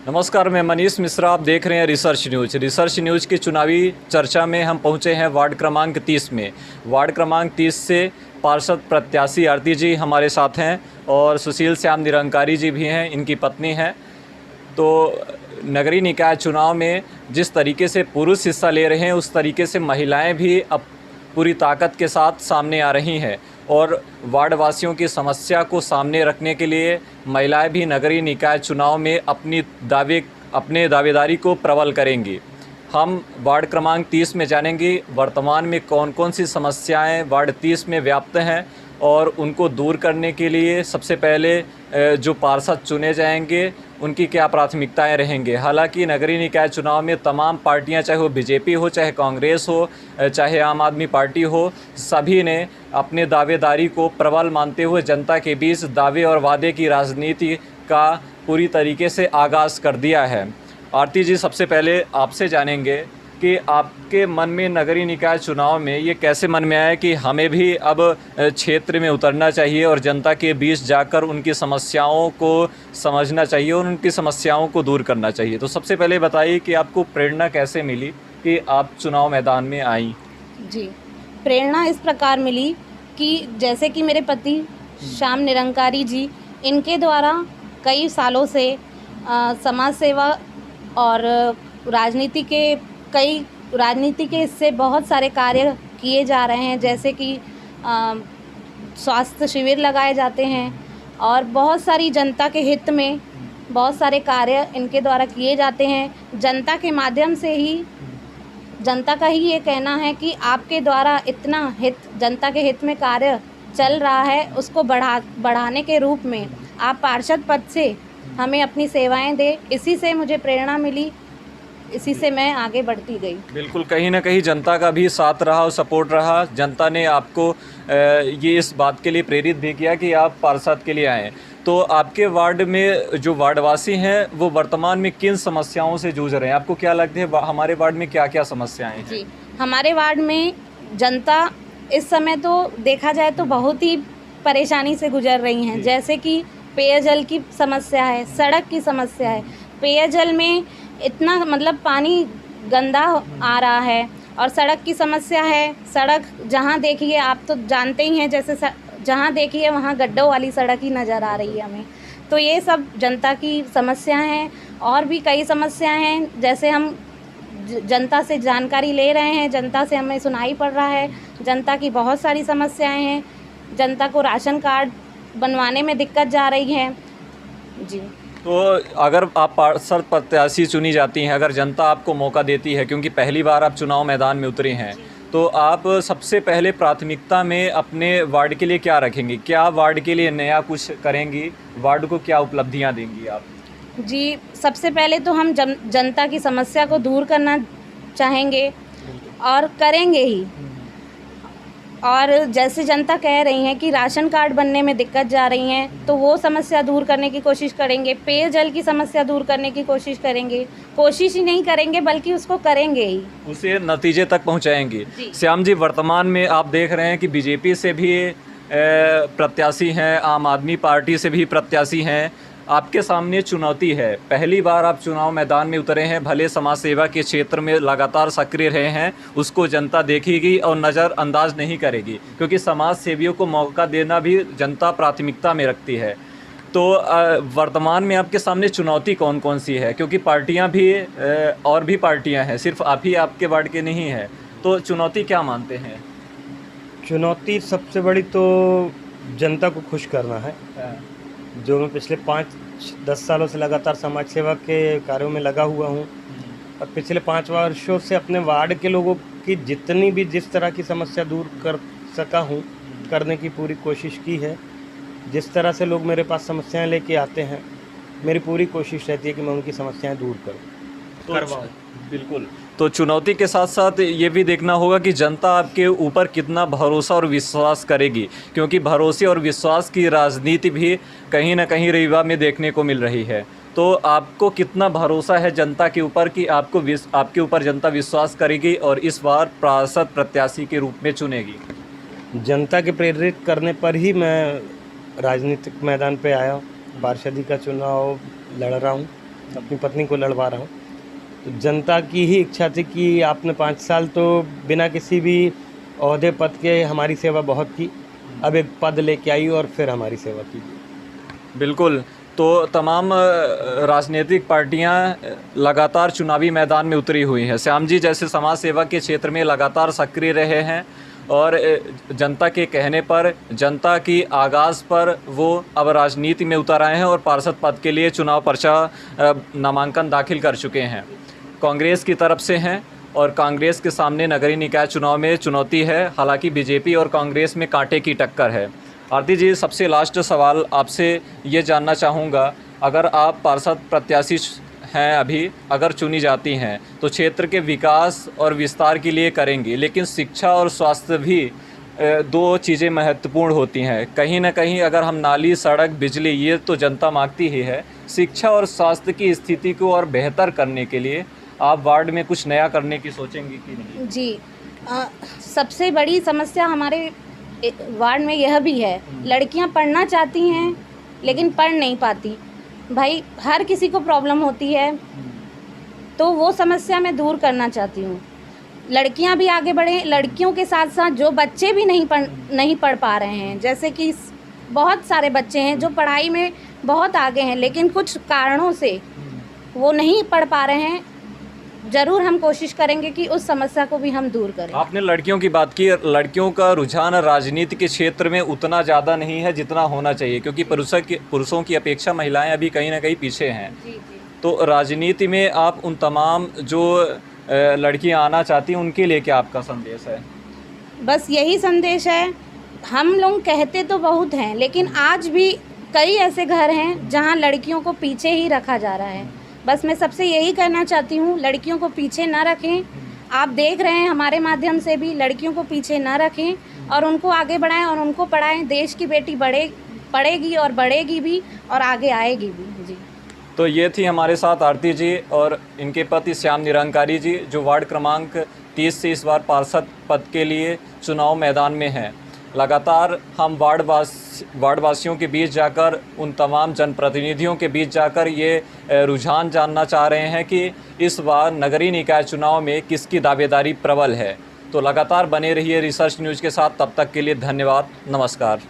नमस्कार, मैं मनीष मिश्रा। आप देख रहे हैं रिसर्च न्यूज़। रिसर्च न्यूज़ की चुनावी चर्चा में हम पहुंचे हैं वार्ड क्रमांक 30 में। वार्ड क्रमांक 30 से पार्षद प्रत्याशी आरती जी हमारे साथ हैं और सुशील श्याम निरंकारी जी भी हैं, इनकी पत्नी हैं। तो नगरीय निकाय चुनाव में जिस तरीके से पुरुष हिस्सा ले रहे हैं, उस तरीके से महिलाएं भी अब पूरी ताकत के साथ सामने आ रही हैं और वार्ड वासियों की समस्या को सामने रखने के लिए महिलाएं भी नगरीय निकाय चुनाव में अपने दावेदारी को प्रबल करेंगी। हम वार्ड क्रमांक 30 में जानेंगे वर्तमान में कौन कौन सी समस्याएं वार्ड 30 में व्याप्त हैं और उनको दूर करने के लिए सबसे पहले जो पार्षद चुने जाएंगे उनकी क्या प्राथमिकताएं रहेंगे। हालांकि नगरीय निकाय चुनाव में तमाम पार्टियां, चाहे वो बीजेपी हो, चाहे कांग्रेस हो, चाहे आम आदमी पार्टी हो, सभी ने अपने दावेदारी को प्रबल मानते हुए जनता के बीच दावे और वादे की राजनीति का पूरी तरीके से आगाज़ कर दिया है। आरती जी, सबसे पहले आपसे जानेंगे कि आपके मन में नगरीय निकाय चुनाव में ये कैसे मन में आया कि हमें भी अब क्षेत्र में उतरना चाहिए और जनता के बीच जाकर उनकी समस्याओं को समझना चाहिए और उनकी समस्याओं को दूर करना चाहिए। तो सबसे पहले बताइए कि आपको प्रेरणा कैसे मिली कि आप चुनाव मैदान में आई? जी, प्रेरणा इस प्रकार मिली कि जैसे कि मेरे पति श्याम निरंकारी जी, इनके द्वारा कई सालों से समाज सेवा और राजनीति के इससे बहुत सारे कार्य किए जा रहे हैं, जैसे कि स्वास्थ्य शिविर लगाए जाते हैं और बहुत सारी जनता के हित में बहुत सारे कार्य इनके द्वारा किए जाते हैं। जनता के माध्यम से ही, जनता का ही ये कहना है कि आपके द्वारा इतना जनता के हित में कार्य चल रहा है, उसको बढ़ाने के रूप में आप पार्षद पद से हमें अपनी सेवाएं दे। इसी से मुझे प्रेरणा मिली, इसी से मैं आगे बढ़ती गई। बिल्कुल, कहीं ना कहीं जनता का भी साथ रहा और सपोर्ट रहा। जनता ने आपको ये इस बात के लिए प्रेरित भी किया कि आप पार्षद के लिए आएँ। तो आपके वार्ड में जो वार्डवासी हैं वो वर्तमान में किन समस्याओं से जूझ रहे हैं? आपको क्या लगता है हमारे वार्ड में क्या क्या समस्याएं हैं? जी, हमारे वार्ड में जनता इस समय तो देखा जाए तो बहुत ही परेशानी से गुजर रही हैं। जैसे कि पेयजल की समस्या है, सड़क की समस्या है। पेयजल में इतना पानी गंदा आ रहा है और सड़क की समस्या है। सड़क जहाँ देखिए, आप तो जानते ही हैं, जैसे जहाँ देखिए वहाँ गड्ढों वाली सड़क ही नज़र आ रही है हमें। तो ये सब जनता की समस्याएं हैं और भी कई समस्याएं हैं। जैसे हम जनता से जानकारी ले रहे हैं, जनता से हमें सुनाई पड़ रहा है, जनता की बहुत सारी समस्याएं हैं। जनता को राशन कार्ड बनवाने में दिक्कत जा रही है। जी, तो अगर आप पार्षद प्रत्याशी चुनी जाती हैं, अगर जनता आपको मौका देती है, क्योंकि पहली बार आप चुनाव मैदान में उतरे हैं, तो आप सबसे पहले प्राथमिकता में अपने वार्ड के लिए क्या रखेंगी? क्या वार्ड के लिए नया कुछ करेंगी? वार्ड को क्या उपलब्धियां देंगी आप? जी, सबसे पहले तो हम जनता की समस्या को दूर करना चाहेंगे और करेंगे ही। और जैसे जनता कह रही है कि राशन कार्ड बनने में दिक्कत जा रही हैं, तो वो समस्या दूर करने की कोशिश करेंगे। पेयजल की समस्या दूर करने की कोशिश करेंगे। कोशिश ही नहीं करेंगे बल्कि उसको करेंगे ही, उसे नतीजे तक पहुंचाएंगे। श्याम जी, वर्तमान में आप देख रहे हैं कि बीजेपी से भी प्रत्याशी हैं, आम आदमी पार्टी से भी प्रत्याशी हैं। आपके सामने चुनौती है, पहली बार आप चुनाव मैदान में उतरे हैं, भले समाज सेवा के क्षेत्र में लगातार सक्रिय रहे हैं, उसको जनता देखेगी और नज़रअंदाज नहीं करेगी, क्योंकि समाज सेवियों को मौका देना भी जनता प्राथमिकता में रखती है। तो वर्तमान में आपके सामने चुनौती कौन कौन सी है? क्योंकि पार्टियां भी और भी पार्टियां हैं, सिर्फ आप ही आपके वार्ड के नहीं हैं। तो चुनौती क्या मानते हैं? चुनौती सबसे बड़ी तो जनता को खुश करना है। जो मैं पिछले 5-10 सालों से लगातार समाज सेवा के कार्यों में लगा हुआ हूँ और पिछले 5 वर्षों से अपने वार्ड के लोगों की जितनी भी जिस तरह की समस्या दूर कर सका हूँ, करने की पूरी कोशिश की है। जिस तरह से लोग मेरे पास समस्याएं लेके आते हैं, मेरी पूरी कोशिश रहती है कि मैं उनकी समस्याएं दूर करूँ। बिल्कुल। तो चुनौती के साथ साथ ये भी देखना होगा कि जनता आपके ऊपर कितना भरोसा और विश्वास करेगी, क्योंकि भरोसे और विश्वास की राजनीति भी कहीं ना कहीं रीवा में देखने को मिल रही है। तो आपको कितना भरोसा है जनता के ऊपर कि आपके ऊपर जनता विश्वास करेगी और इस बार पार्षद प्रत्याशी के रूप में चुनेगी? जनता के प्रेरित करने पर ही मैं राजनीतिक मैदान पे आया, पार्षदी का चुनाव लड़ रहा हूँ अपनी पत्नी को लड़वा रहा हूँ। तो जनता की ही इच्छा थी कि आपने 5 साल तो बिना किसी भी ओहदे पद के हमारी सेवा बहुत की, अब एक पद लेके आई और फिर हमारी सेवा कीजिए। बिल्कुल। तो तमाम राजनीतिक पार्टियां लगातार चुनावी मैदान में उतरी हुई हैं। श्याम जी जैसे समाज सेवा के क्षेत्र में लगातार सक्रिय रहे हैं और जनता के कहने पर, जनता की आगाज़ पर वो अब राजनीति में उतर आए हैं और पार्षद पद के लिए चुनाव पर्चा नामांकन दाखिल कर चुके हैं। कांग्रेस की तरफ से हैं और कांग्रेस के सामने नगरीय निकाय चुनाव में चुनौती है। हालांकि बीजेपी और कांग्रेस में कांटे की टक्कर है। आरती जी, सबसे लास्ट सवाल आपसे ये जानना चाहूँगा, अगर आप पार्षद प्रत्याशी हैं अभी, अगर चुनी जाती हैं तो क्षेत्र के विकास और विस्तार के लिए करेंगी, लेकिन शिक्षा और स्वास्थ्य भी दो चीज़ें महत्वपूर्ण होती हैं। कहीं ना कहीं अगर हम नाली, सड़क, बिजली, ये तो जनता मांगती ही है। शिक्षा और स्वास्थ्य की स्थिति को और बेहतर करने के लिए आप वार्ड में कुछ नया करने की सोचेंगी कि नहीं? जी, सबसे बड़ी समस्या हमारे वार्ड में यह भी है, लड़कियां पढ़ना चाहती हैं लेकिन पढ़ नहीं पाती। भाई, हर किसी को प्रॉब्लम होती है, तो वो समस्या मैं दूर करना चाहती हूँ। लड़कियां भी आगे बढ़ें, लड़कियों के साथ साथ जो बच्चे भी नहीं पढ़ पा रहे हैं, जैसे कि बहुत सारे बच्चे हैं जो पढ़ाई में बहुत आगे हैं लेकिन कुछ कारणों से वो नहीं पढ़ पा रहे हैं। ज़रूर हम कोशिश करेंगे कि उस समस्या को भी हम दूर करें। आपने लड़कियों की बात की। लड़कियों का रुझान राजनीति के क्षेत्र में उतना ज़्यादा नहीं है जितना होना चाहिए, क्योंकि पुरुषों की अपेक्षा महिलाएं अभी कहीं ना कहीं पीछे हैं। जी जी। तो राजनीति में आप उन तमाम जो लड़कियां आना चाहती हैं उनके लिए क्या आपका संदेश है? बस यही संदेश है। हम लोग कहते तो बहुत हैं लेकिन आज भी कई ऐसे घर हैं जहां लड़कियों को पीछे ही रखा जा रहा है। बस मैं सबसे यही कहना चाहती हूँ, लड़कियों को पीछे ना रखें। आप देख रहे हैं हमारे माध्यम से भी, लड़कियों को पीछे ना रखें और उनको आगे बढ़ाएं और उनको पढ़ाएं। देश की बेटी पढ़ेगी और बढ़ेगी भी और आगे आएगी भी। जी। तो ये थी हमारे साथ आरती जी और इनके पति श्याम निरंकारी जी, जो वार्ड क्रमांक 30 से इस बार पार्षद पद के लिए चुनाव मैदान में हैं। लगातार हम वार्डवासियों के बीच जाकर, उन तमाम जनप्रतिनिधियों के बीच जाकर ये रुझान जानना चाह रहे हैं कि इस बार नगरीय निकाय चुनाव में किसकी दावेदारी प्रबल है। तो लगातार बने रहिए रिसर्च न्यूज़ के साथ। तब तक के लिए धन्यवाद, नमस्कार।